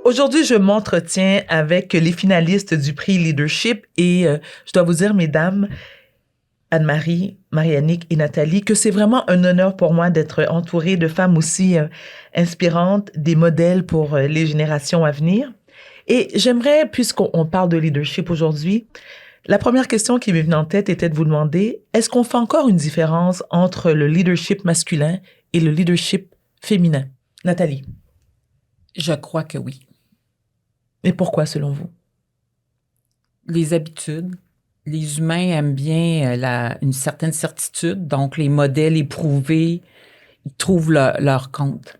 Aujourd'hui, je m'entretiens avec les finalistes du prix Leadership et je dois vous dire, mesdames, Anne-Marie, Marie-Annick et Nathalie, que c'est vraiment un honneur pour moi d'être entourée de femmes aussi inspirantes, des modèles pour les générations à venir. Et j'aimerais, puisqu'on parle de leadership aujourd'hui, la première question qui m'est venue en tête était de vous demander, est-ce qu'on fait encore une différence entre le leadership masculin et le leadership féminin? Nathalie. Je crois que oui. Et pourquoi, selon vous? Les habitudes. Les humains aiment bien une certaine certitude, donc les modèles éprouvés, ils trouvent leur compte.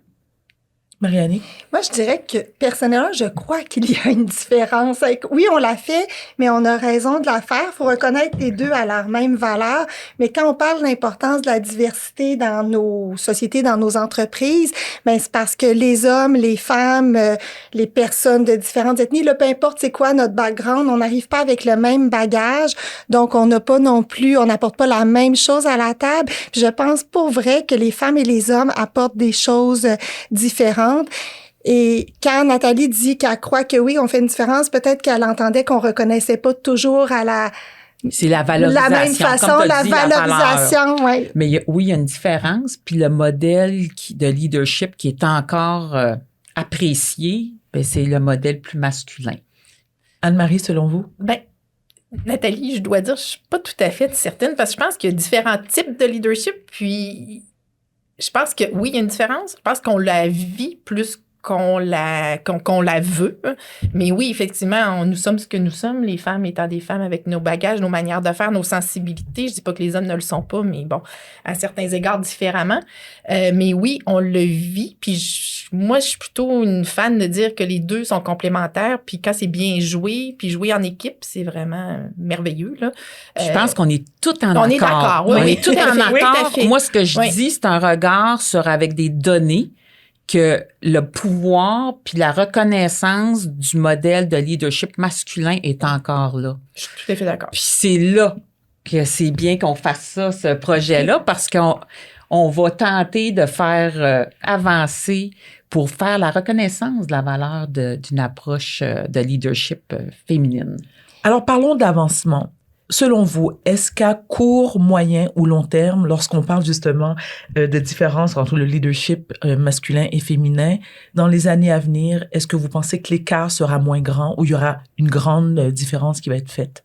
Marianne? Moi, je dirais que, personnellement, je crois qu'il y a une différence. Oui, on l'a fait, mais on a raison de la faire. Il faut reconnaître les deux à leur même valeur. Mais quand on parle de l'importance de la diversité dans nos sociétés, dans nos entreprises, ben c'est parce que les hommes, les femmes, les personnes de différentes ethnies, là, peu importe c'est quoi notre background, on n'arrive pas avec le même bagage. Donc, on n'a pas non plus, on n'apporte pas la même chose à la table. Puis je pense pour vrai que les femmes et les hommes apportent des choses différentes. Et quand Nathalie dit qu'elle croit que oui, on fait une différence, peut-être qu'elle entendait qu'on reconnaissait pas toujours à la c'est la valorisation. La même façon, la valorisation, oui. Mais il y a une différence. Puis le modèle de leadership qui est encore apprécié, ben, c'est le modèle plus masculin. Anne-Marie, selon vous? Ben, Nathalie, je dois dire, je suis pas tout à fait certaine parce que je pense qu'il y a différents types de leadership. Puis, je pense que oui, il y a une différence. Je pense qu'on la vit plus qu'on la veut. Mais oui, effectivement, nous sommes ce que nous sommes, les femmes étant des femmes avec nos bagages, nos manières de faire, nos sensibilités. Je dis pas que les hommes ne le sont pas, mais bon, à certains égards différemment. Mais oui, on le vit. Puis moi, je suis plutôt une fan de dire que les deux sont complémentaires. Puis quand c'est bien joué, puis jouer en équipe, c'est vraiment merveilleux, là. Je pense qu'on est tout en accord. On est d'accord, oui. On est tout en accord. Oui, moi, ce que je dis, c'est un regard sur avec des données que le pouvoir puis la reconnaissance du modèle de leadership masculin est encore là. Je suis tout à fait d'accord. Puis c'est là que c'est bien qu'on fasse ça, ce projet-là, parce qu'on va tenter de faire avancer pour faire la reconnaissance de la valeur d'une approche de leadership féminine. Alors, parlons d'avancement. Selon vous, est-ce qu'à court, moyen ou long terme, lorsqu'on parle justement de différence entre le leadership masculin et féminin, dans les années à venir, est-ce que vous pensez que l'écart sera moins grand ou il y aura une grande différence qui va être faite?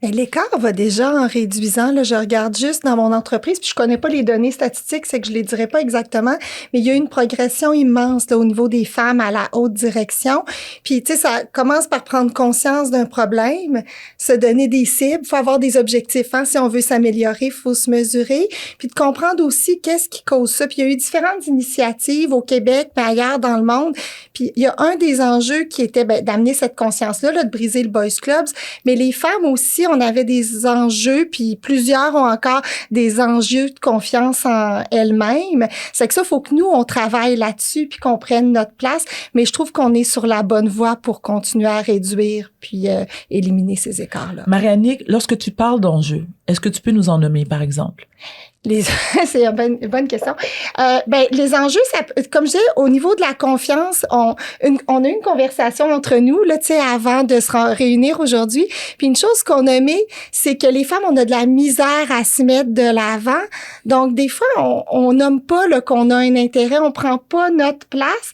Mais l'écart va déjà en réduisant. Là, je regarde juste dans mon entreprise, puis je connais pas les données statistiques, c'est que je les dirais pas exactement, mais il y a une progression immense là, au niveau des femmes à la haute direction. Puis, tu sais, ça commence par prendre conscience d'un problème, se donner des cibles, faut avoir des objectifs. Hein? Si on veut s'améliorer, faut se mesurer, puis de comprendre aussi qu'est-ce qui cause ça. Puis, il y a eu différentes initiatives au Québec, mais ailleurs dans le monde. Puis, il y a un des enjeux qui était d'amener cette conscience-là, là, de briser le boys clubs, mais les femmes aussi, on avait des enjeux, puis plusieurs ont encore des enjeux de confiance en elles-mêmes. C'est que ça, il faut que nous, on travaille là-dessus, puis qu'on prenne notre place. Mais je trouve qu'on est sur la bonne voie pour continuer à réduire, puis éliminer ces écarts-là. Marianne, lorsque tu parles d'enjeux, est-ce que tu peux nous en nommer, par exemple? C'est une bonne question. Les enjeux, comme je disais, au niveau de la confiance, on a eu une conversation entre nous, là, tu sais, avant de se réunir aujourd'hui. Puis une chose qu'on a mis, c'est que les femmes, on a de la misère à se mettre de l'avant. Donc, des fois, on nomme pas, là, qu'on a un intérêt, on prend pas notre place,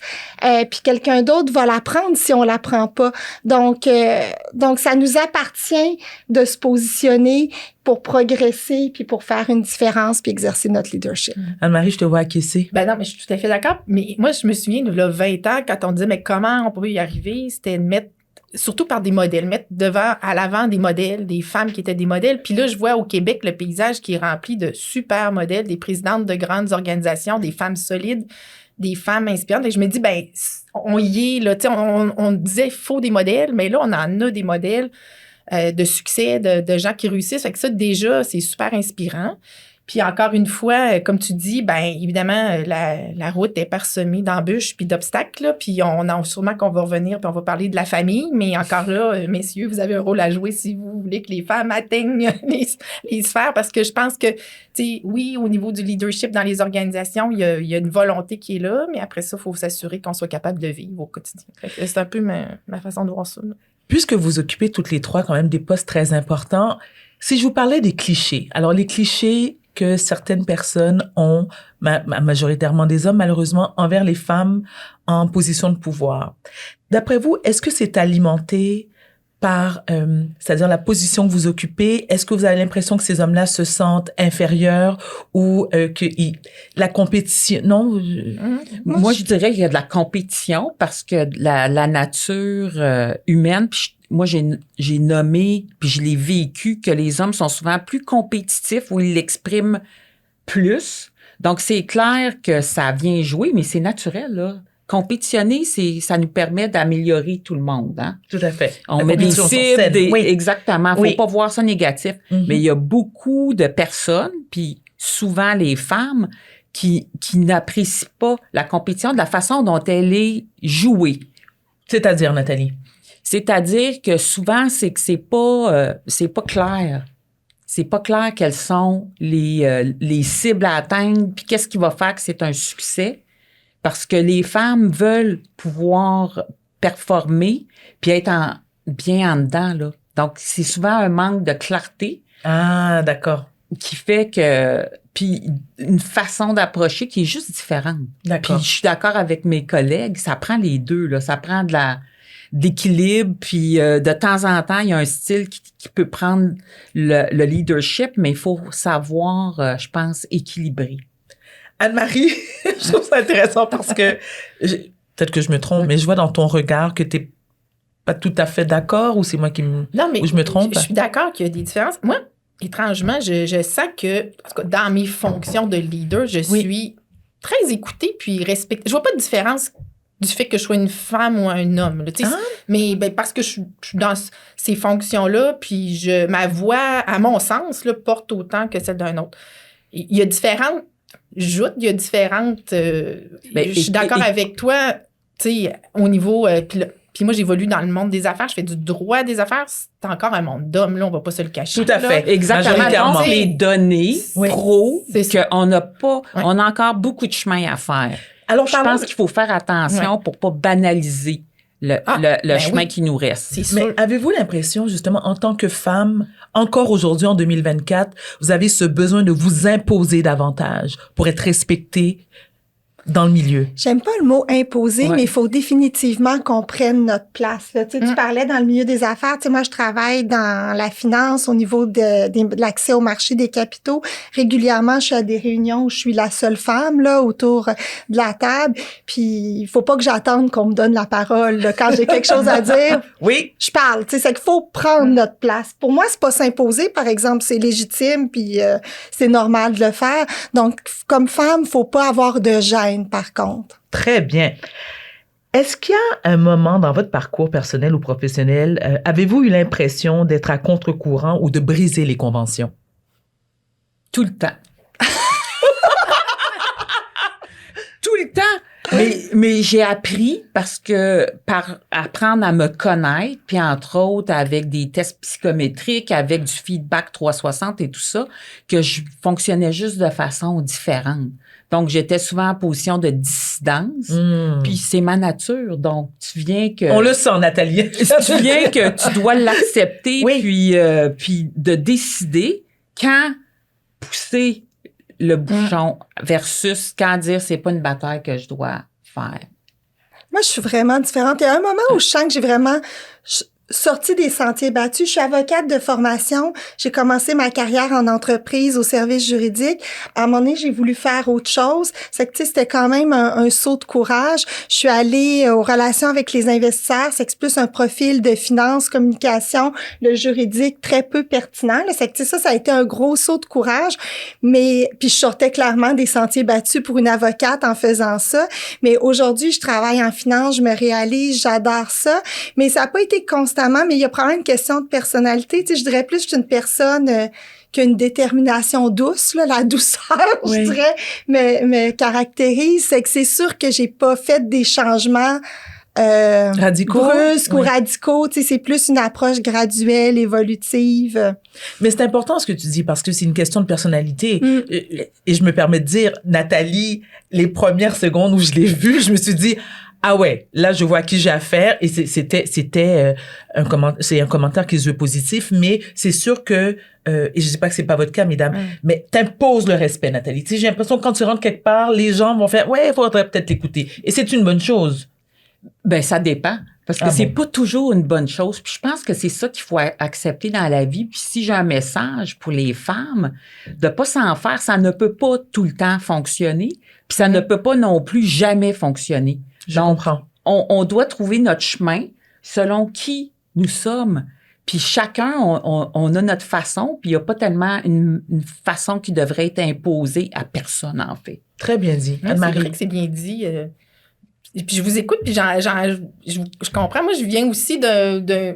puis quelqu'un d'autre va la prendre si on la prend pas. Donc, ça nous appartient de se positionner pour progresser, puis pour faire une différence, puis exercer notre leadership. Anne-Marie, je te vois acquiescer. Ben non, mais je suis tout à fait d'accord. Mais moi, je me souviens, il y a 20 ans, quand on disait, mais comment on pouvait y arriver, c'était de mettre, surtout par des modèles, mettre à l'avant des modèles, des femmes qui étaient des modèles. Puis là, je vois au Québec le paysage qui est rempli de super modèles, des présidentes de grandes organisations, des femmes solides, des femmes inspirantes. Et je me dis, ben, on y est, là, tu sais, on disait, il faut des modèles, mais là, on en a des modèles de succès, de gens qui réussissent. Fait que ça, déjà, c'est super inspirant. Puis encore une fois, comme tu dis, ben évidemment, la route est parsemée d'embûches puis d'obstacles, là, puis on a sûrement qu'on va revenir puis on va parler de la famille, mais encore là, messieurs, vous avez un rôle à jouer si vous voulez que les femmes atteignent les sphères, parce que je pense que, tu sais, oui, au niveau du leadership dans les organisations, il y a une volonté qui est là, mais après ça, il faut s'assurer qu'on soit capable de vivre au quotidien. C'est un peu ma façon de voir ça, là. Puisque vous occupez toutes les trois quand même des postes très importants, si je vous parlais des clichés, alors les clichés que certaines personnes ont, majoritairement des hommes malheureusement, envers les femmes en position de pouvoir. D'après vous, est-ce que c'est alimenté par, c'est-à-dire la position que vous occupez? Est-ce que vous avez l'impression que ces hommes-là se sentent inférieurs ou que la compétition? Non? Moi, je dirais qu'il y a de la compétition parce que la nature humaine, puis moi, j'ai nommé, puis je l'ai vécu, que les hommes sont souvent plus compétitifs ou ils l'expriment plus. Donc, c'est clair que ça vient jouer, mais c'est naturel, là. Compétitionner, ça nous permet d'améliorer tout le monde, hein? Tout à fait. On met des cibles, oui. Exactement. Faut pas voir ça négatif. Mm-hmm. Mais il y a beaucoup de personnes, puis souvent les femmes, qui n'apprécient pas la compétition de la façon dont elle est jouée. C'est-à-dire, Nathalie? C'est-à-dire que souvent, c'est que c'est pas clair. C'est pas clair quelles sont les cibles à atteindre, puis qu'est-ce qui va faire que c'est un succès. Parce que les femmes veulent pouvoir performer puis être bien en dedans, là. Donc, c'est souvent un manque de clarté. Ah, d'accord. Qui fait que... Puis une façon d'approcher qui est juste différente. D'accord. Puis je suis d'accord avec mes collègues, ça prend les deux, là. Ça prend de l'équilibre, puis de temps en temps, il y a un style qui peut prendre le leadership, mais il faut savoir, je pense, équilibrer. Anne-Marie, je trouve ça intéressant parce que, peut-être que je me trompe, mais je vois dans ton regard que tu n'es pas tout à fait d'accord ou c'est moi qui me... Non, mais ou je me trompe? Je suis d'accord qu'il y a des différences. Moi, étrangement, je sens que, en tout cas, dans mes fonctions de leader, je suis très écoutée puis respectée. Je vois pas de différence du fait que je sois une femme ou un homme. Là, mais parce que je suis dans ces fonctions-là, puis ma voix, à mon sens, là, porte autant que celle d'un autre. Il y a différentes joutes, il y a différentes... je suis d'accord avec toi, tu sais, au niveau... Puis moi, j'évolue dans le monde des affaires. Je fais du droit des affaires. C'est encore un monde d'hommes, là. On va pas se le cacher. Tout à fait. Exactement. Donc, les données pro, c'est qu'on n'a pas... Ouais. On a encore beaucoup de chemin à faire. Alors, je pense qu'il faut faire attention pour pas banaliser le chemin qui nous reste. Mais avez-vous l'impression, justement, en tant que femme, encore aujourd'hui, en 2024, vous avez ce besoin de vous imposer davantage pour être respectée dans le milieu? J'aime pas le mot imposer, mais il faut définitivement qu'on prenne notre place. Là. Tu parlais dans le milieu des affaires. Tu sais, moi, je travaille dans la finance au niveau de l'accès au marché des capitaux. Régulièrement, je suis à des réunions où je suis la seule femme là autour de la table. Puis, il faut pas que j'attende qu'on me donne la parole. Là. Quand j'ai quelque chose à dire, je parle. Tu sais, c'est qu'il faut prendre notre place. Pour moi, c'est pas s'imposer, par exemple. C'est légitime, puis c'est normal de le faire. Donc, comme femme, faut pas avoir de gêne. Par contre. Très bien. Est-ce qu'il y a un moment dans votre parcours personnel ou professionnel, avez-vous eu l'impression d'être à contre-courant ou de briser les conventions? Tout le temps. Tout le temps. Mais j'ai appris parce que par apprendre à me connaître, puis entre autres avec des tests psychométriques, avec du feedback 360 et tout ça, que je fonctionnais juste de façon différente. Donc, j'étais souvent en position de dissidence, puis c'est ma nature. Donc, tu viens que... On le sent, Nathalie. Tu viens que tu dois l'accepter, puis de décider quand pousser le bouchon versus quand dire c'est pas une bataille que je dois faire. Moi, je suis vraiment différente. Il y a un moment où je sens que j'ai vraiment sorti des sentiers battus. Je suis avocate de formation. J'ai commencé ma carrière en entreprise au service juridique. À un moment donné, j'ai voulu faire autre chose. C'est que, tu sais, c'était quand même un saut de courage. Je suis allée aux relations avec les investisseurs. C'est plus un profil de finance, communication, le juridique très peu pertinent. C'est que, tu sais, ça a été un gros saut de courage. Mais, puis je sortais clairement des sentiers battus pour une avocate en faisant ça. Mais aujourd'hui, je travaille en finance, je me réalise, j'adore ça. Mais ça n'a pas été constant. Mais il y a probablement une question de personnalité. Tu sais, je dirais plus que je suis une personne qui a une détermination douce, là, la douceur, Oui. je dirais, me caractérise. C'est que c'est sûr que j'ai pas fait des changements Radicaux. brusques ou Oui. radicaux. Tu sais, c'est plus une approche graduelle, évolutive. Mais c'est important ce que tu dis parce que c'est une question de personnalité. Et je me permets de dire, Nathalie, les premières secondes où je l'ai vue, je me suis dit, ah ouais, là, je vois à qui j'ai affaire. Et c'était un commentaire qui se veut positif, mais c'est sûr que, et je dis pas que c'est pas votre cas, mesdames, mais t'imposes le respect, Nathalie. Tu sais, j'ai l'impression que quand tu rentres quelque part, les gens vont faire, ouais, il faudrait peut-être l'écouter. Et c'est une bonne chose. Ben, ça dépend. Parce que c'est bon? pas toujours une bonne chose. Puis je pense que c'est ça qu'il faut accepter dans la vie. Puis si j'ai un message pour les femmes, de pas s'en faire, ça ne peut pas tout le temps fonctionner. Puis ça ne peut pas non plus jamais fonctionner. Je Donc, comprends. on doit trouver notre chemin selon qui nous sommes. Puis chacun, on a notre façon. Puis il n'y a pas tellement une façon qui devrait être imposée à personne, en fait. Très bien dit. Ouais, c'est Anne-Marie. vrai que c'est bien dit. Et puis je vous écoute, puis je comprends. Moi, je viens aussi je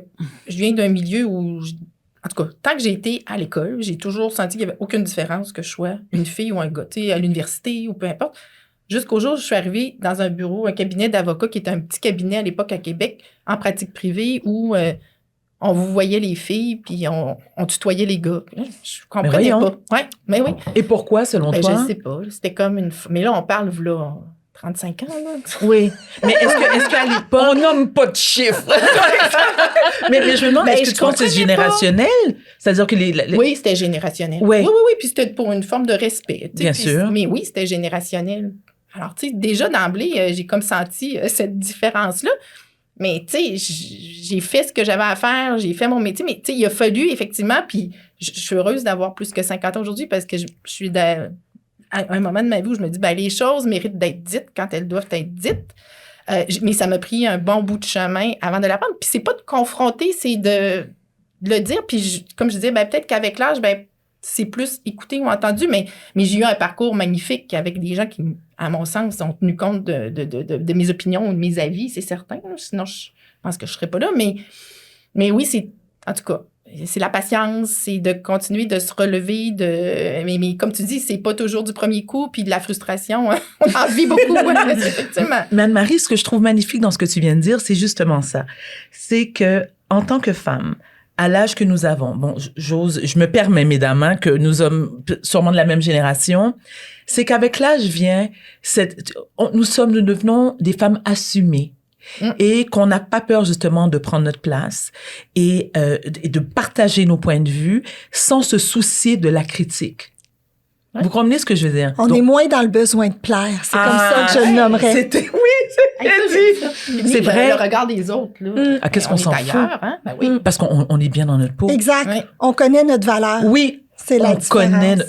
viens d'un milieu où, en tout cas, tant que j'ai été à l'école, j'ai toujours senti qu'il n'y avait aucune différence que je sois une fille ou un gars, tu sais, à l'université ou peu importe. Jusqu'au jour où je suis arrivée dans un bureau, un cabinet d'avocats qui était un petit cabinet à l'époque à Québec, en pratique privée, où on vous voyait les filles, puis on tutoyait les gars. Là, je comprenais pas. Ouais, mais oui. Et pourquoi, selon Ben, toi? je sais pas. C'était comme une... Mais là, on parle, là, 35 ans, là. Oui. Mais est-ce qu'à l'époque... On nomme pas de chiffres. mais je me demande, Ben, est-ce que tu penses que c'est comprenais pas. générationnel? C'est-à-dire que les... Oui, c'était générationnel. Ouais. Oui, puis c'était pour une forme de respect. tu sais, Bien puis- sûr. Mais oui, c'était générationnel. Alors, tu sais, déjà d'emblée, j'ai comme senti cette différence-là. Mais, tu sais, j'ai fait ce que j'avais à faire, j'ai fait mon métier, mais, tu sais, il a fallu, effectivement, puis je suis heureuse d'avoir plus que 50 ans aujourd'hui parce que je suis à un moment de ma vie où je me dis, ben les choses méritent d'être dites quand elles doivent être dites. Mais ça m'a pris un bon bout de chemin avant de l'apprendre. Puis c'est pas de confronter, c'est de le dire. Puis comme je disais, ben peut-être qu'avec l'âge, ben c'est plus écouté ou entendu, mais j'ai eu un parcours magnifique avec des gens qui, à mon sens, ont tenu compte de mes opinions ou de mes avis, c'est certain. Sinon, je pense que je serais pas là. Mais oui, c'est, en tout cas, c'est la patience, c'est de continuer de se relever. Mais comme tu dis, c'est pas toujours du premier coup, puis de la frustration, hein. On en vit beaucoup, effectivement. Mais Anne-Marie, ce que je trouve magnifique dans ce que tu viens de dire, c'est justement ça. C'est que, en tant que femme, à l'âge que nous avons, bon, je me permets, mesdames, hein, que nous sommes sûrement de la même génération, c'est qu'avec l'âge vient nous devenons des femmes assumées. Et qu'on n'a pas peur justement de prendre notre place et de partager nos points de vue sans se soucier de la critique. Ouais. Vous comprenez ce que je veux dire? On est moins dans le besoin de plaire. C'est comme ça que je le nommerais. C'est vrai. Le regard des autres, là. Ah, qu'est-ce qu'on s'en fout? Hein? Ben oui. Parce qu'on est bien dans notre peau. Exact. Oui. On connaît notre valeur. Oui. C'est la différence.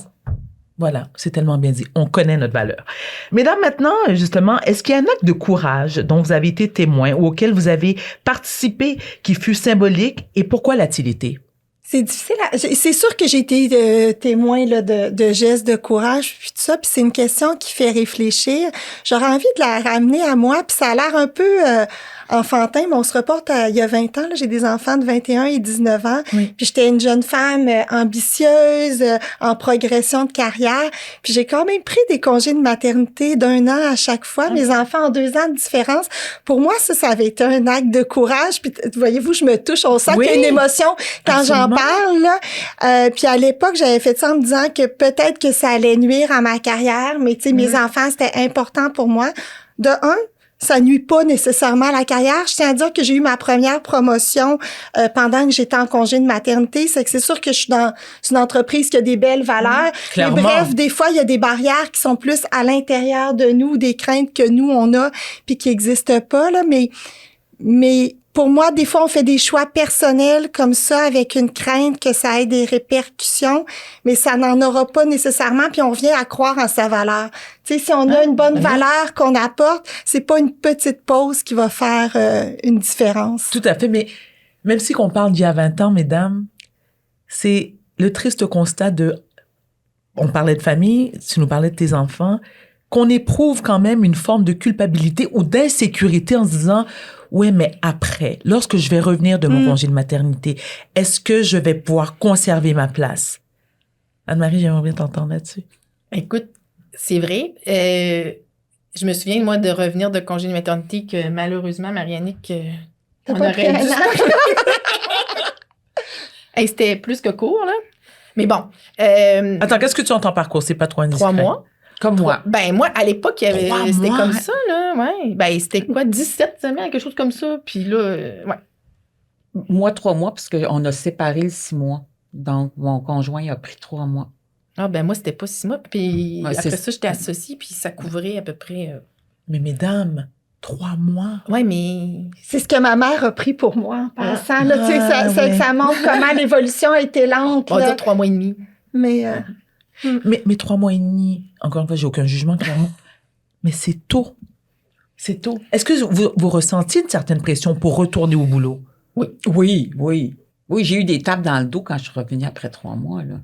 Voilà, c'est tellement bien dit. On connaît notre valeur. Mesdames, maintenant, justement, est-ce qu'il y a un acte de courage dont vous avez été témoin ou auquel vous avez participé qui fut symbolique et pourquoi l'a-t-il été? C'est difficile. C'est sûr que j'ai été témoin là, de gestes de courage puis tout ça. Puis c'est une question qui fait réfléchir. J'aurais envie de la ramener à moi. Puis ça a l'air un peu enfantin, mais on se reporte à il y a 20 ans. Là, j'ai des enfants de 21 et 19 ans. Oui. Puis j'étais une jeune femme ambitieuse, en progression de carrière. Puis j'ai quand même pris des congés de maternité d'1 an à chaque fois. Mes enfants ont 2 ans de différence. Pour moi, ça avait été un acte de courage. Puis voyez-vous, je me touche. On sent qu'il y a une émotion quand j'en parle. Là. Puis à l'époque, j'avais fait ça en me disant que peut-être que ça allait nuire à ma carrière. Mais tu sais, mes enfants, c'était important pour moi. De un, ça nuit pas nécessairement à la carrière. Je tiens à dire que j'ai eu ma première promotion pendant que j'étais en congé de maternité. C'est que c'est sûr que je suis dans une entreprise qui a des belles valeurs. Mais bref, des fois, il y a des barrières qui sont plus à l'intérieur de nous, des craintes que nous, on a, puis qui n'existent pas. Là. Mais pour moi, des fois, on fait des choix personnels comme ça avec une crainte que ça ait des répercussions, mais ça n'en aura pas nécessairement, puis on revient à croire en sa valeur. Tu sais, si on a une bonne valeur qu'on apporte, c'est pas une petite pause qui va faire une différence. Tout à fait, mais même si on parle d'il y a 20 ans, mesdames, c'est le triste constat on parlait de famille, tu nous parlais de tes enfants, qu'on éprouve quand même une forme de culpabilité ou d'insécurité en se disant oui, mais après, lorsque je vais revenir de mon congé de maternité, est-ce que je vais pouvoir conserver ma place? Anne-Marie, j'aimerais bien t'entendre là-dessus. Écoute, c'est vrai. Je me souviens, moi, de revenir de congé de maternité que malheureusement, Mariannick, T'as on pas aurait pris un dû... an? Hey, c'était plus que court, là. Mais bon. Attends, qu'est-ce que tu entends par cours? C'est pas trop indiscret. 3 mois. Comme moi. Ben, moi, à l'époque, Trois c'était mois? comme ça, là. Ouais. Ben, c'était quoi, 17 semaines, quelque chose comme ça. Puis là, ouais. Moi, 3 mois, parce qu'on a séparé le 6 mois. Donc, mon conjoint a pris 3 mois. Ah, ben, moi, c'était pas 6 mois. Puis Ouais, après c'est- ça, j'étais associée, puis ça couvrait à peu près. Mais mesdames, 3 mois. Ouais, mais. C'est ce que ma mère a pris pour moi en passant. Là, tu sais, Ah, ça, ouais. ça montre comment l'évolution a été lente. On va là. dire 3 mois et demi. Mais Mais 3 mois et demi, encore une fois, j'ai aucun jugement, clairement. Mais c'est tôt. C'est tôt. Est-ce que vous ressentiez une certaine pression pour retourner au boulot? Oui. Oui, j'ai eu des tapes dans le dos quand je suis revenue après 3 mois, là.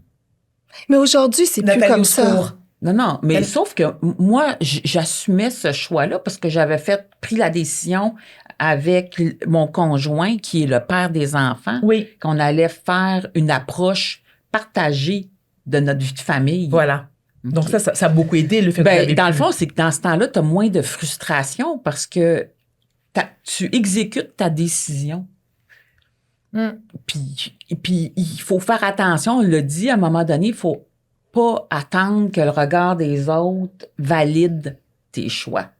aujourd'hui, c'est plus Nathalie, comme au ça. secours. Non, mais Elle- sauf que moi, j'assumais ce choix-là parce que j'avais pris la décision avec mon conjoint, qui est le père des enfants, Oui. qu'on allait faire une approche partagée de notre vie de famille. Voilà. OK. Donc ça a beaucoup aidé le fait que vous Ben, avez dans le pu- fond, c'est que dans ce temps-là, tu as moins de frustration parce que tu exécutes ta décision. Puis il faut faire attention, on l'a dit, à un moment donné, il faut pas attendre que le regard des autres valide tes choix.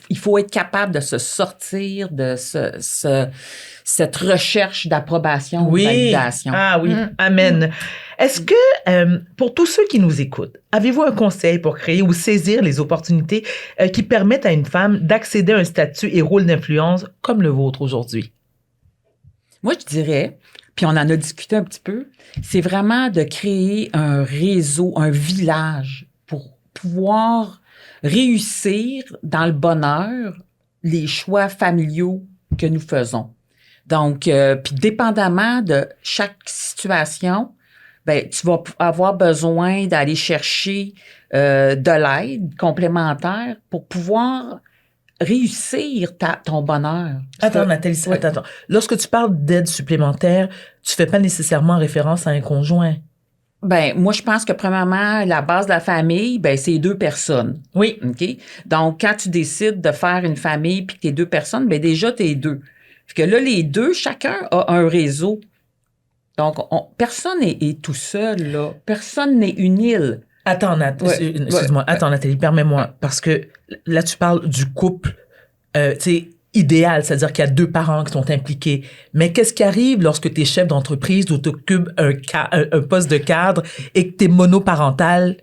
Il faut être capable de se sortir de cette recherche d'approbation ou de Oui. validation. Ah oui. Amen. Est-ce que, pour tous ceux qui nous écoutent, avez-vous un conseil pour créer ou saisir les opportunités qui permettent à une femme d'accéder à un statut et rôle d'influence comme le vôtre aujourd'hui? Moi, je dirais, puis on en a discuté un petit peu, c'est vraiment de créer un réseau, un village pour pouvoir réussir dans le bonheur les choix familiaux que nous faisons. Donc, puis dépendamment de chaque situation, ben tu vas avoir besoin d'aller chercher de l'aide complémentaire pour pouvoir réussir ton bonheur. Attends, Nathalie, Oui. attends. Lorsque tu parles d'aide supplémentaire, tu fais pas nécessairement référence à un conjoint. Ben, moi, je pense que premièrement, la base de la famille, ben, c'est 2 personnes. Oui. OK? Donc, quand tu décides de faire une famille puis que t'es 2 personnes, ben, déjà, t'es 2. Fait que là, les 2, chacun a un réseau. Donc, personne est tout seul, là. Personne n'est une île. Attends, excuse-moi. Attends, Nathalie, permets-moi. Parce que là, tu parles du couple, tu sais, idéal, c'est-à-dire qu'il y a 2 parents qui sont impliqués. Mais qu'est-ce qui arrive lorsque tu es chef d'entreprise ou tu occupes un poste de cadre et que tu es monoparental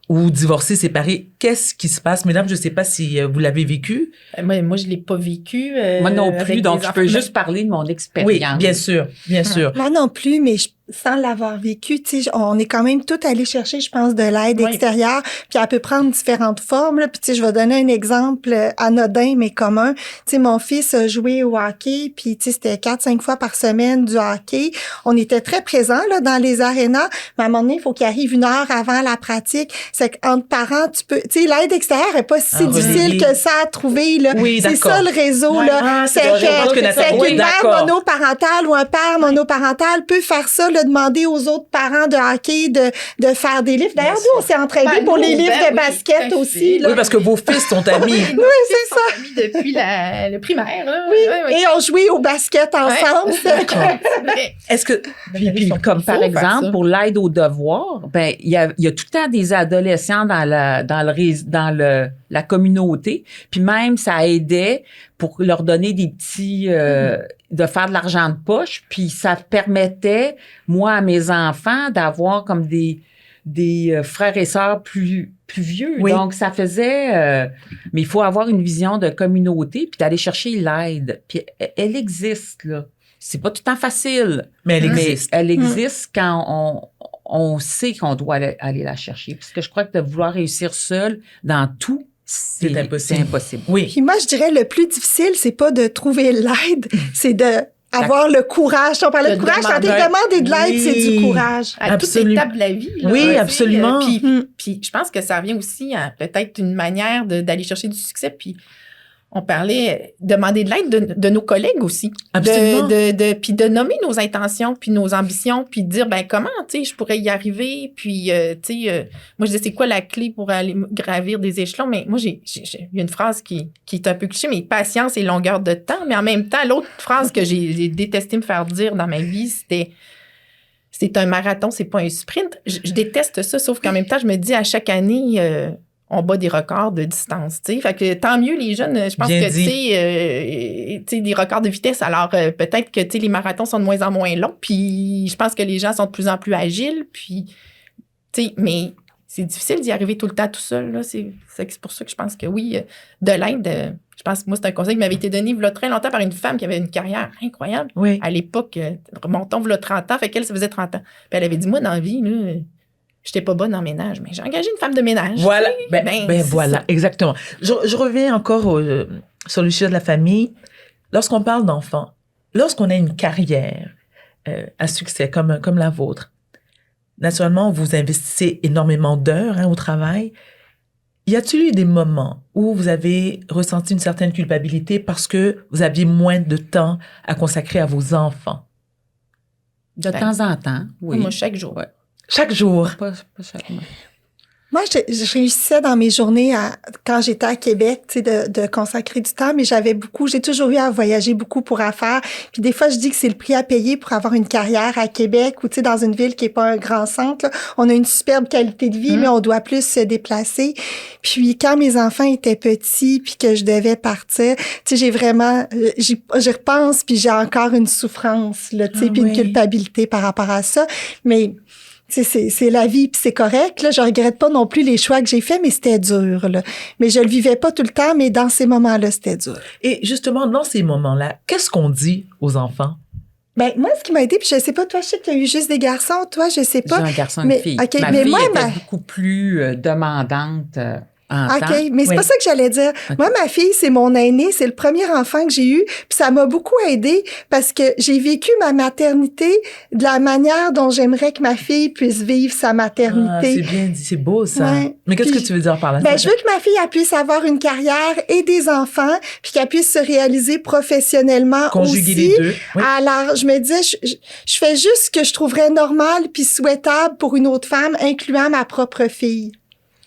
ou divorcé, séparé? Qu'est-ce qui se passe? Mesdames, je ne sais pas si vous l'avez vécu. Moi, je ne l'ai pas vécu. Moi non plus, avec donc des je peux enfants. juste parler de mon expérience. Oui, bien sûr, bien sûr. Moi non plus, mais sans l'avoir vécu, tu sais, on est quand même tout allé chercher, je pense, de l'aide Oui. extérieure, puis elle peut prendre différentes formes. Là. Puis tu sais, je vais donner un exemple anodin mais commun. Tu sais, mon fils a joué au hockey, puis tu sais, c'était 4-5 fois par semaine du hockey. On était très présents là dans les arénas, mais à un moment donné, il faut qu'il arrive 1 heure avant la pratique. C'est qu'entre parents, tu peux, tu sais, l'aide extérieure est pas si difficile relayer. que ça à trouver là. Oui, c'est d'accord. ça le réseau Ouais. là. Ah, c'est c'est vrai, je pense que que, Nathalie- c'est oui, qu'une mère d'accord. monoparentale ou un père monoparental peut faire ça, là, demander aux autres parents de hockey de faire des livres. D'ailleurs, nous, on s'est entraînés Ben, pour nous, les livres ben de oui, basket tout à aussi. fait. Là. Oui, parce que vos fils sont amis. Oui, c'est ça. Amis depuis le primaire. Là. Oui. Ouais, ouais. Et on jouait au basket ensemble. D'accord. C'est vrai. Est-ce que... Puis comme Il par faut faire exemple, ça. pour l'aide aux devoirs, ben il y a tout le temps des adolescents dans la communauté, puis même ça aidait pour leur donner des petits de faire de l'argent de poche, puis ça permettait moi à mes enfants d'avoir comme des frères et sœurs plus vieux. Oui. Donc ça faisait mais il faut avoir une vision de communauté puis d'aller chercher l'aide. Puis elle existe là. C'est pas tout le temps facile. Mais elle Mais existe. elle existe quand on sait qu'on doit aller la chercher. Parce que je crois que de vouloir réussir seul dans tout, C'est impossible. C'est impossible. Oui. Puis moi, je dirais le plus difficile, c'est pas de trouver l'aide, c'est de avoir le courage. On parlait de De courage, quand demander. demander de l'aide, c'est du Oui. courage. À toutes les Absolument. étapes de la vie. Là, Oui, tu sais, absolument. Puis je pense que ça revient aussi à peut-être une manière d'aller chercher du succès. Puis on parlait, demander de l'aide de nos collègues aussi. Absolument. Puis de nommer nos intentions, puis nos ambitions, puis de dire, ben comment, tu sais, je pourrais y arriver. Puis, tu sais, moi, je dis, c'est quoi la clé pour aller gravir des échelons? Mais moi, il y a une phrase qui est un peu cliché, mais patience et longueur de temps. Mais en même temps, l'autre phrase que j'ai détesté me faire dire dans ma vie, c'était... C'est un marathon, c'est pas un sprint. Je déteste ça, sauf qu'en même temps, je me dis à chaque année, on bat des records de distance, tu sais. Fait que tant mieux les jeunes, je pense Bien que, dit. tu sais, des records de vitesse. Alors, peut-être que, tu sais, les marathons sont de moins en moins longs, puis je pense que les gens sont de plus en plus agiles, puis, tu sais, mais c'est difficile d'y arriver tout le temps tout seul, là. C'est pour ça que je pense que oui, de l'aide, je pense que moi, c'est un conseil qui m'avait été donné il y a très longtemps par une femme qui avait une carrière incroyable. Oui. À l'époque, remontons, il y a 30 ans, fait qu'elle, ça faisait 30 ans. Puis elle avait dit, moi, dans la vie, là, j'étais pas bonne en ménage, mais j'ai engagé une femme de ménage. Voilà. Ben, Voilà, ça. exactement. Je reviens encore sur le sujet de la famille. Lorsqu'on parle d'enfants, lorsqu'on a une carrière à succès comme la vôtre, naturellement, vous investissez énormément d'heures au travail. Y a-t-il eu des moments où vous avez ressenti une certaine culpabilité parce que vous aviez moins de temps à consacrer à vos enfants? De temps en temps, oui. Moi, chaque jour. Ouais. Chaque jour. Pas chaque mois. Moi, je réussissais dans mes journées, quand j'étais à Québec, tu sais, de consacrer du temps, mais j'ai toujours eu à voyager beaucoup pour affaires. Puis des fois, je dis que c'est le prix à payer pour avoir une carrière à Québec ou, tu sais, dans une ville qui est pas un grand centre, là. On a une superbe qualité de vie, mais on doit plus se déplacer. Puis quand mes enfants étaient petits, puis que je devais partir, tu sais, j'ai vraiment, j'y repense, puis j'ai encore une souffrance, là, tu sais, puis une culpabilité par rapport à ça. Mais c'est la vie, puis c'est correct. Là, je regrette pas non plus les choix que j'ai faits, mais c'était dur. Là. Mais je le vivais pas tout le temps, mais dans ces moments-là, c'était dur. Et justement, dans ces moments-là, qu'est-ce qu'on dit aux enfants? Ben moi, ce qui m'a aidé, puis je sais pas, toi, je sais que tu as eu juste des garçons, toi, je sais pas. J'ai un garçon et mais, une fille. okay, Ma mais fille moi, était beaucoup plus demandante en temps. OK, mais c'est pas ça que j'allais dire. Okay. Moi, ma fille, c'est mon aînée, c'est le premier enfant que j'ai eu, puis ça m'a beaucoup aidée parce que j'ai vécu ma maternité de la manière dont j'aimerais que ma fille puisse vivre sa maternité. Ah, c'est bien dit, c'est beau ça. Ouais. Mais qu'est-ce que tu veux dire par là? Ben, je veux que ma fille elle puisse avoir une carrière et des enfants, puis qu'elle puisse se réaliser professionnellement conjuguer aussi. Les deux. Oui. Alors, je me disais, je fais juste ce que je trouverais normal puis souhaitable pour une autre femme, incluant ma propre fille.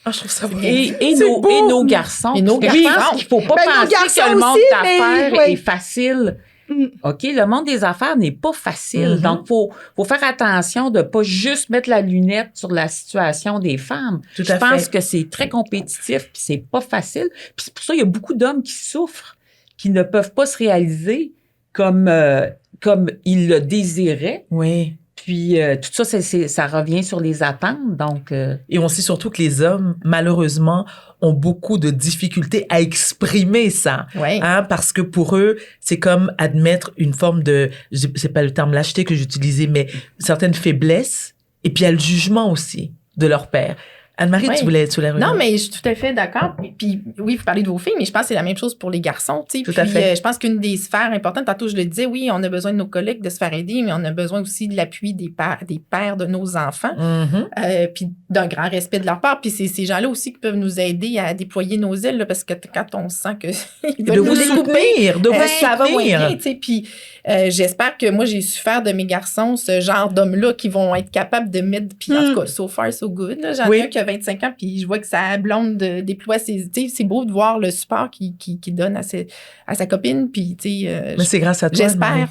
Ah, je trouve ça beau. Et nos garçons. Et nos garçons. Je pense qu'il ne faut pas penser que le monde d'affaires est facile. OK, le monde des affaires n'est pas facile. Donc, faut faire attention de pas juste mettre la lunette sur la situation des femmes. Je pense que c'est très compétitif puis c'est pas facile. Puis c'est pour ça qu'il y a beaucoup d'hommes qui souffrent, qui ne peuvent pas se réaliser comme ils le désiraient. Oui. Puis tout ça, ça revient sur les attentes. Donc, et on sait surtout que les hommes, malheureusement, ont beaucoup de difficultés à exprimer ça. Oui. Parce que pour eux, c'est comme admettre une forme de, c'est pas le terme lâcheté que j'utilisais, mais certaines faiblesses. Et puis il y a le jugement aussi de leur père. Anne-Marie, tu voulais revenir? Non, mais je suis tout à fait d'accord. Puis oui, vous parlez de vos filles, mais je pense que c'est la même chose pour les garçons. Tu sais. Tout à fait. Je pense qu'une des sphères importantes, tantôt je le disais, oui, on a besoin de nos collègues de se faire aider, mais on a besoin aussi de l'appui des pères de nos enfants, puis d'un grand respect de leur part. Puis c'est ces gens-là aussi qui peuvent nous aider à déployer nos ailes, là, parce que quand on sent que ils veulent de vous soutenir, de vous ça va moins bien, soutenir. tu sais. Puis j'espère que moi, j'ai su faire de mes garçons ce genre d'hommes-là qui vont être capables de mettre, puis en tout cas, so far, so good. Là. J'en ai un qui a 25 ans, puis je vois que sa blonde déploie ses... Tu sais, c'est beau de voir le support qu'il donne à sa copine, puis tu sais... Mais c'est grâce à toi.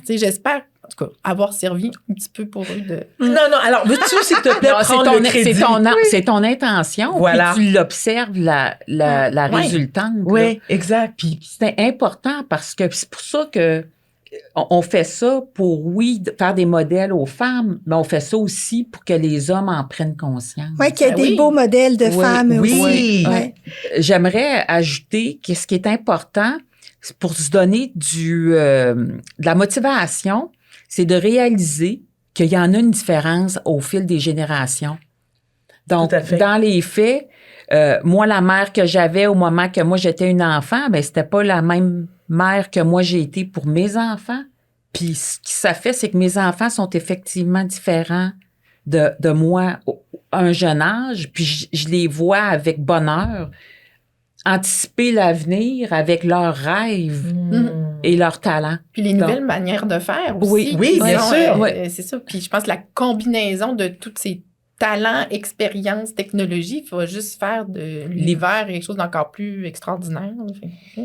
J'espère, en tout cas, avoir servi un petit peu pour eux de... Non, alors, veux-tu, s'il te plaît, prendre le crédit? C'est ton intention, voilà. Puis tu l'observes, la résultante. Oui, exact. Puis c'est important parce que c'est pour ça que on fait ça pour, oui, faire des modèles aux femmes, mais on fait ça aussi pour que les hommes en prennent conscience. Oui, qu'il y ait des beaux modèles de femmes aussi. Oui. J'aimerais ajouter que ce qui est important, pour se donner de la motivation, c'est de réaliser qu'il y en a une différence au fil des générations. Donc, dans les faits, moi, la mère que j'avais au moment que moi, j'étais une enfant, ben c'était pas la même mère que moi, j'ai été pour mes enfants. Puis, ce qui ça fait, c'est que mes enfants sont effectivement différents de moi à un jeune âge. Puis, je les vois avec bonheur. anticiper l'avenir avec leurs rêves et leurs talents. Puis les nouvelles manières de faire aussi. Oui, bien sûr. C'est ça. Puis je pense que la combinaison de tous ces talents, expériences, technologies, il faut juste faire de l'univers quelque chose d'encore plus extraordinaire.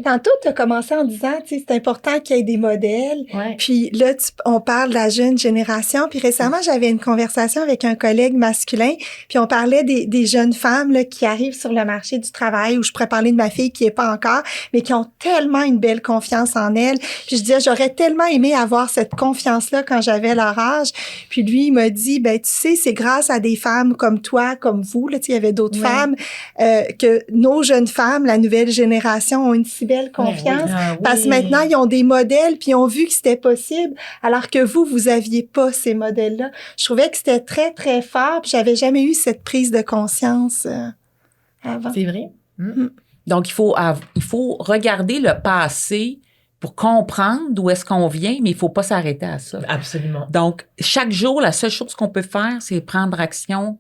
Tantôt, tu as commencé en disant, tu sais, c'est important qu'il y ait des modèles. Ouais. Puis là, on parle de la jeune génération. Puis récemment, j'avais une conversation avec un collègue masculin. Puis on parlait des jeunes femmes là, qui arrivent sur le marché du travail, où je pourrais parler de ma fille qui est pas encore, mais qui ont tellement une belle confiance en elles. Puis je disais, j'aurais tellement aimé avoir cette confiance-là quand j'avais leur âge. Puis lui, il m'a dit, ben tu sais, c'est grâce à des femmes comme toi, comme vous, là, tu sais, il y avait d'autres femmes, que nos jeunes femmes, la nouvelle génération, ont une si belle confiance. Parce que maintenant, ils ont des modèles, puis ils ont vu que c'était possible, alors que vous aviez pas ces modèles-là. Je trouvais que c'était très, très fort, puis j'avais jamais eu cette prise de conscience avant. C'est vrai. Donc, il faut regarder le passé pour comprendre d'où est-ce qu'on vient, mais il faut pas s'arrêter à ça. Absolument. Donc, chaque jour, la seule chose qu'on peut faire, c'est prendre action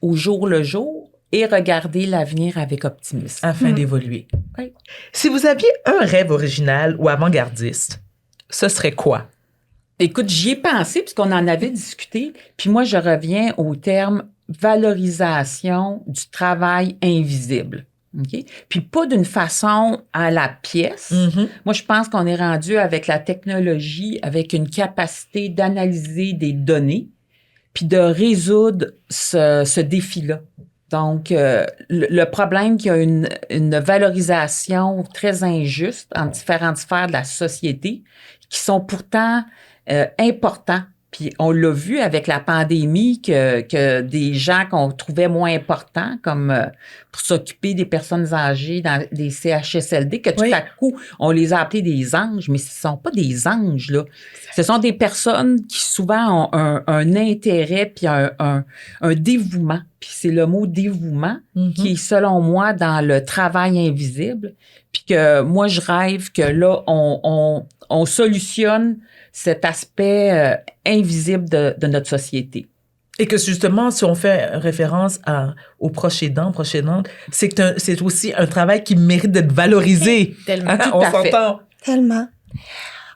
au jour le jour et regarder l'avenir avec optimisme. Afin d'évoluer. Oui. Si vous aviez un rêve original ou avant-gardiste, ce serait quoi? Écoute, j'y ai pensé puisqu'on en avait discuté, puis moi, je reviens au terme valorisation du travail invisible. OK? Puis pas d'une façon à la pièce. Moi, je pense qu'on est rendu avec la technologie, avec une capacité d'analyser des données, puis de résoudre ce défi-là. Donc, le problème qu'il y a une valorisation très injuste en différentes sphères de la société qui sont pourtant importants. Puis on l'a vu avec la pandémie que des gens qu'on trouvait moins importants, comme pour s'occuper des personnes âgées dans les CHSLD, que tout à coup, on les a appelés des anges, mais ce ne sont pas des anges, là. Ce sont des personnes qui souvent ont un intérêt puis un dévouement. Puis c'est le mot dévouement qui est, selon moi, dans le travail invisible. Puis que moi, je rêve que là, on solutionne cet aspect invisible de notre société. Et que justement, si on fait référence aux proches aidants, c'est aussi un travail qui mérite d'être valorisé. Tellement. On s'entend. Tellement.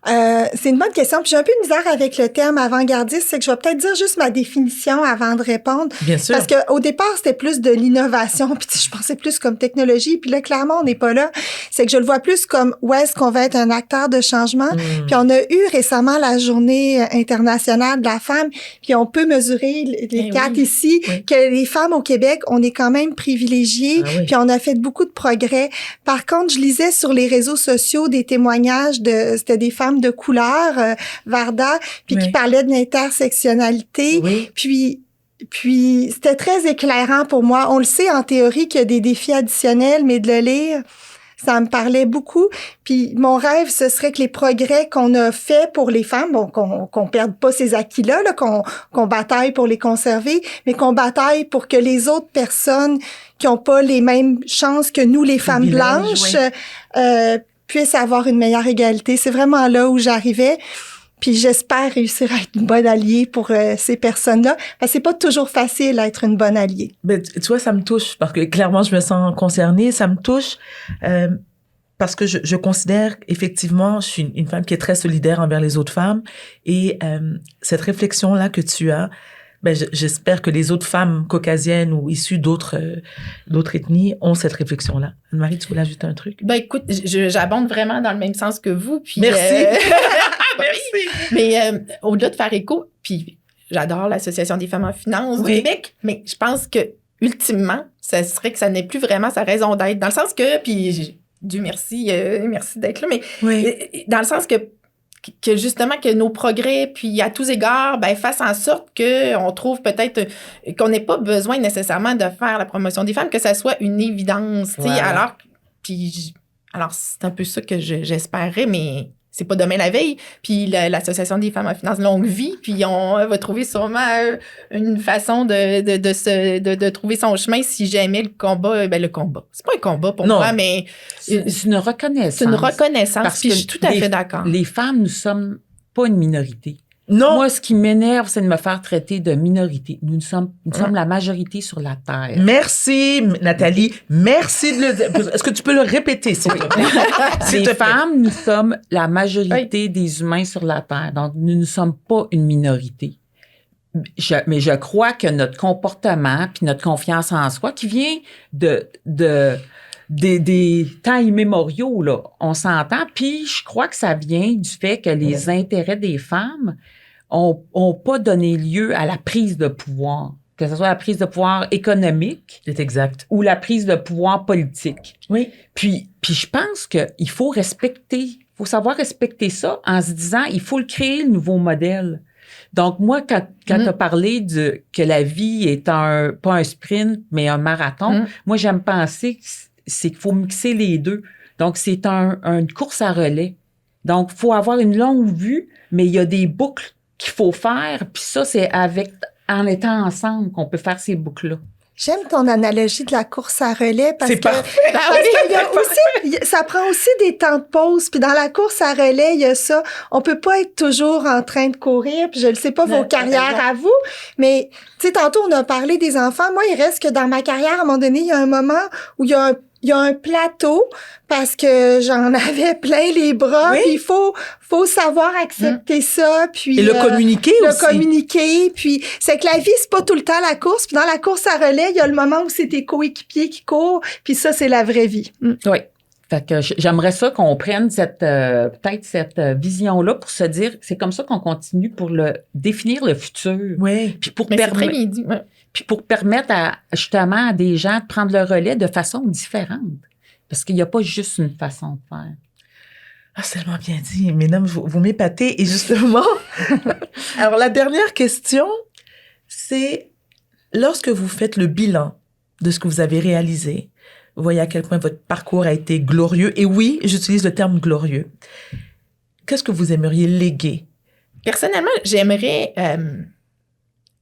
C'est une bonne question. Puis j'ai un peu de misère avec le terme avant-gardiste, c'est que je vais peut-être dire juste ma définition avant de répondre. Bien sûr. Parce qu'au départ, c'était plus de l'innovation, puis je pensais plus comme technologie, puis là, clairement, on n'est pas là. C'est que je le vois plus comme où est-ce qu'on va être un acteur de changement. Puis on a eu récemment la Journée internationale de la femme, puis on peut mesurer les quatre ici, que les femmes au Québec, on est quand même privilégiées, puis on a fait beaucoup de progrès. Par contre, je lisais sur les réseaux sociaux des témoignages c'était des femmes de couleur, Varda, puis qui parlait de l'intersectionnalité. Puis c'était très éclairant pour moi. On le sait en théorie qu'il y a des défis additionnels, mais de le lire, ça me parlait beaucoup. Puis mon rêve, ce serait que les progrès qu'on a faits pour les femmes, bon, qu'on perde pas ces acquis-là, là, qu'on bataille pour les conserver, mais qu'on bataille pour que les autres personnes qui ont pas les mêmes chances que nous, les femmes blanches, puissent avoir une meilleure égalité. C'est vraiment là où j'arrivais. Puis j'espère réussir à être une bonne alliée pour ces personnes-là. Parce que c'est pas toujours facile d'être une bonne alliée. Ben, tu vois, ça me touche parce que clairement, je me sens concernée. Ça me touche parce que je considère effectivement, je suis une femme qui est très solidaire envers les autres femmes. Et cette réflexion-là que tu as, ben, j'espère que les autres femmes caucasiennes ou issues d'autres ethnies ont cette réflexion-là. Anne-Marie, tu voulais ajouter un truc? Ben écoute, j'abonde vraiment dans le même sens que vous. Puis, merci. Merci. Mais au-delà de faire écho, puis j'adore l'Association des femmes en finance du Québec, mais je pense que ultimement, ça serait que ça n'est plus vraiment sa raison d'être. Dans le sens que, puis Dieu merci, merci d'être là, mais dans le sens que justement que nos progrès, puis à tous égards, ben fassent en sorte que on trouve peut-être qu'on n'ait pas besoin nécessairement de faire la promotion des femmes, que ça soit une évidence, tu sais. Alors c'est un peu ça que j'espérais, mais c'est pas demain la veille. Puis l'Association des femmes en finance longue vie, puis on va trouver sûrement une façon de trouver son chemin si jamais le combat, c'est pas un combat pour moi, mais c'est une reconnaissance. C'est une reconnaissance, parce puis que je suis tout à fait d'accord. Les femmes, nous sommes pas une minorité. Non. Moi, ce qui m'énerve, c'est de me faire traiter de minorité. Nous sommes la majorité sur la Terre. Merci, Nathalie. Merci de le dire. Est-ce que tu peux le répéter, s'il te plaît? S'il Les te plaît. femmes, nous sommes la majorité des humains sur la Terre. Donc, nous ne sommes pas une minorité. Mais je crois que notre comportement puis notre confiance en soi, qui vient des temps immémoriaux, là, on s'entend. Puis je crois que ça vient du fait que les intérêts des femmes ont pas donné lieu à la prise de pouvoir, que ce soit la prise de pouvoir économique C'est exact. ou la prise de pouvoir politique. Oui. Puis je pense qu'il faut savoir respecter ça en se disant, il faut le créer, le nouveau modèle. Donc, moi, quand tu as parlé que la vie est pas un sprint, mais un marathon, moi, j'aime penser c'est qu'il faut mixer les deux. Donc, c'est une course à relais. Donc, il faut avoir une longue vue, mais il y a des boucles qu'il faut faire. Puis ça, c'est en étant ensemble qu'on peut faire ces boucles-là. J'aime ton analogie de la course à relais parce C'est que, parfait. parce qu'il y a aussi, ça prend aussi des temps de pause. Puis dans la course à relais, il y a ça. On peut pas être toujours en train de courir. Puis je ne sais pas vos carrières à vous, mais tu sais, tantôt on a parlé des enfants. Moi, il reste que dans ma carrière, à un moment donné, il y a un moment où il y a un plateau parce que j'en avais plein les bras. Oui. Puis il faut savoir accepter ça. Puis Et le communiquer aussi. Le communiquer. Puis c'est que la vie, c'est pas tout le temps la course. Puis dans la course à relais, il y a le moment où c'est tes coéquipiers qui courent. Puis ça, c'est la vraie vie. Oui. Fait que j'aimerais ça qu'on prenne peut-être cette vision-là pour se dire, c'est comme ça qu'on continue pour définir le futur. Oui. Puis pour Mais c'est très bien dit. Puis pour permettre justement à des gens de prendre le relais de façon différente. Parce qu'il n'y a pas juste une façon de faire. Ah, c'est tellement bien dit. Mesdames, vous m'épatez. Et justement, alors la dernière question, c'est lorsque vous faites le bilan de ce que vous avez réalisé, vous voyez à quel point votre parcours a été glorieux. Et oui, j'utilise le terme glorieux. Qu'est-ce que vous aimeriez léguer? Personnellement, j'aimerais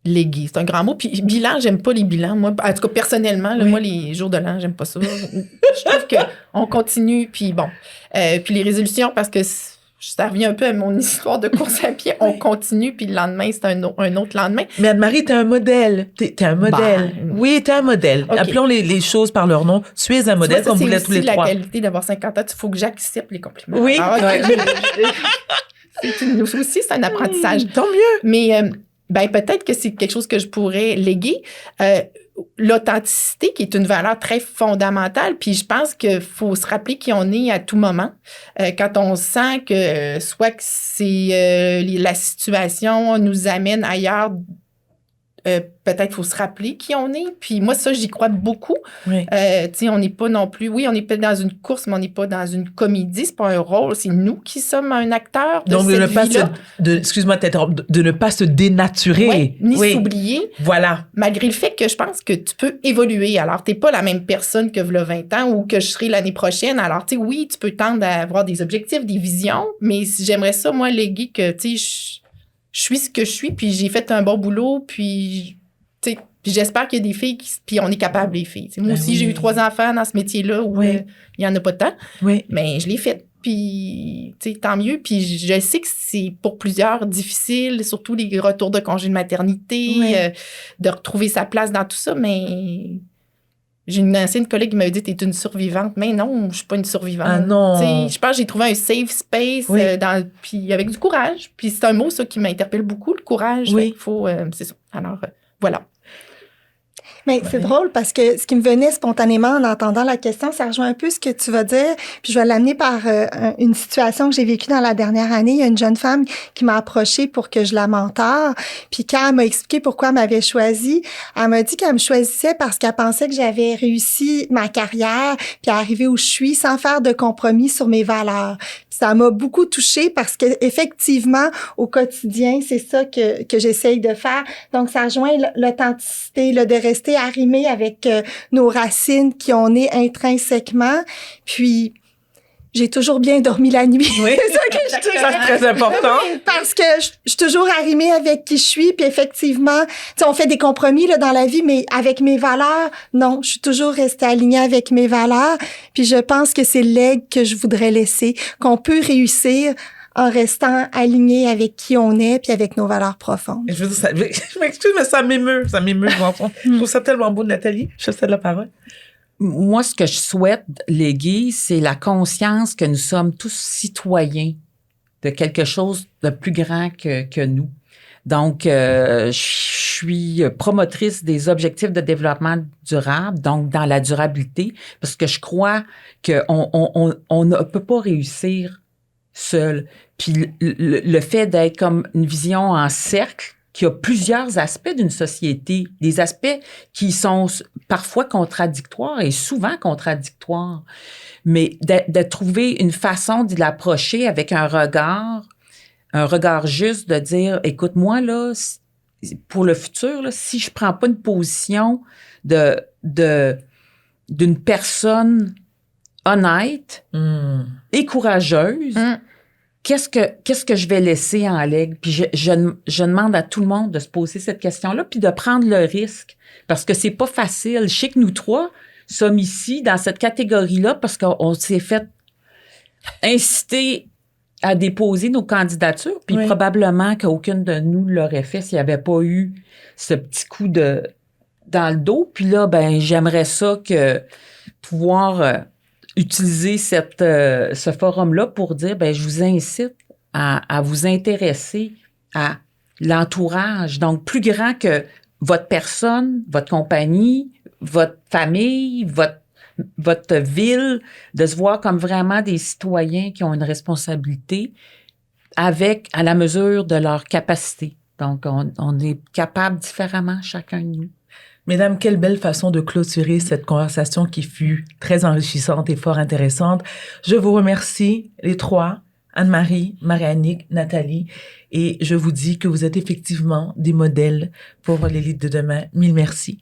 léguer. C'est un grand mot. Puis bilan, j'aime pas les bilans. Moi, en tout cas, personnellement, là, moi, les jours de l'an, j'aime pas ça. Je trouve qu'on continue. Puis bon. Puis les résolutions, parce que ça revient un peu à mon histoire de course à pied. On continue, puis le lendemain, c'est un autre lendemain. Mais Anne-Marie, t'es un modèle. T'es un modèle. Oui, t'es un modèle. Okay. Appelons les choses par leur nom. Tu es un modèle, comme vous l'êtes tous les trois. C'est la qualité d'avoir 50 ans. Il faut que j'accepte les compliments. Oui. Alors, c'est un apprentissage. Tant mieux. Mais peut-être que c'est quelque chose que je pourrais léguer. L'authenticité, qui est une valeur très fondamentale, puis je pense qu'il faut se rappeler qui on est à tout moment. Quand on sent que soit que c'est la situation nous amène ailleurs, peut-être faut se rappeler qui on est. Puis moi, ça, j'y crois beaucoup. Oui. On n'est pas non plus... Oui, on est peut-être dans une course, mais on n'est pas dans une comédie. C'est pas un rôle. C'est nous qui sommes un acteur de Donc, cette vie-là. excuse-moi, de ne pas se dénaturer. Oui, ni s'oublier. Voilà. Malgré le fait que je pense que tu peux évoluer. Alors, t'es pas la même personne que v'là 20 ans ou que je serai l'année prochaine. Alors, tu sais, oui, tu peux tendre à avoir des objectifs, des visions, mais j'aimerais ça, moi, léguer que, tu sais, je suis ce que je suis, puis j'ai fait un bon boulot, puis, tu sais, puis j'espère qu'il y a des filles puis on est capable, les filles. T'sais, moi aussi, j'ai eu 3 enfants dans ce métier-là où il y en a pas de temps, mais je l'ai fait. Puis, tu sais, tant mieux. Puis je sais que c'est pour plusieurs difficile, surtout les retours de congé de maternité, de retrouver sa place dans tout ça, mais... J'ai une ancienne collègue qui m'avait dit « T'es une survivante ». Mais non, je suis pas une survivante. Ah non! T'sais, je pense que j'ai trouvé un safe space puis avec du courage. Puis c'est un mot, ça, qui m'interpelle beaucoup, le courage. Oui. Faut, c'est ça. Alors, voilà. Mais c'est drôle parce que ce qui me venait spontanément en entendant la question, ça rejoint un peu ce que tu vas dire. Puis je vais l'amener par une situation que j'ai vécue dans la dernière année. Il y a une jeune femme qui m'a approchée pour que je la mentore. Puis quand elle m'a expliqué pourquoi elle m'avait choisie, elle m'a dit qu'elle me choisissait parce qu'elle pensait que j'avais réussi ma carrière puis arrivé où je suis sans faire de compromis sur mes valeurs. Puis ça m'a beaucoup touchée parce que effectivement au quotidien, c'est ça que j'essaye de faire. Donc ça rejoint l'authenticité, de rester arrimé avec nos racines qui on est intrinsèquement. Puis, j'ai toujours bien dormi la nuit. Oui, c'est ça que je te ça, c'est très important. Parce que je suis toujours arrimée avec qui je suis. Puis effectivement, tu sais, on fait des compromis là, dans la vie, mais avec mes valeurs, non, je suis toujours restée alignée avec mes valeurs. Puis je pense que c'est le legs que je voudrais laisser, qu'on peut réussir en restant alignés avec qui on est puis avec nos valeurs profondes. Je veux dire, je m'excuse, mais ça m'émeut, j'entends. Je trouve ça tellement beau, Nathalie. Je te cède la parole. Moi, ce que je souhaite léguer, c'est la conscience que nous sommes tous citoyens de quelque chose de plus grand que nous. Donc, je suis promotrice des objectifs de développement durable, donc dans la durabilité, parce que je crois qu'on ne peut pas réussir seul. Puis le fait d'être comme une vision en cercle, qui a plusieurs aspects d'une société, des aspects qui sont parfois contradictoires et souvent contradictoires, mais de trouver une façon de l'approcher avec un regard juste de dire, écoute, moi, là, pour le futur, là, si je prends pas une position d'une personne honnête et courageuse, qu'est-ce que je vais laisser en legs? Puis je demande à tout le monde de se poser cette question-là, puis de prendre le risque, parce que c'est pas facile. Je sais que nous trois sommes ici dans cette catégorie-là parce qu'on s'est fait inciter à déposer nos candidatures, puis probablement qu'aucune de nous l'aurait fait s'il n'y avait pas eu ce petit coup dans le dos. Puis là, ben j'aimerais ça que pouvoir utiliser ce forum-là pour dire, ben je vous incite à vous intéresser à l'entourage, donc plus grand que votre personne, votre compagnie, votre famille, votre ville, de se voir comme vraiment des citoyens qui ont une responsabilité à la mesure de leur capacité. Donc, on est capable différemment, chacun de nous. Mesdames, quelle belle façon de clôturer cette conversation qui fut très enrichissante et fort intéressante. Je vous remercie, les trois, Anne-Marie, Marie-Annick, Nathalie, et je vous dis que vous êtes effectivement des modèles pour l'élite de demain. Mille merci.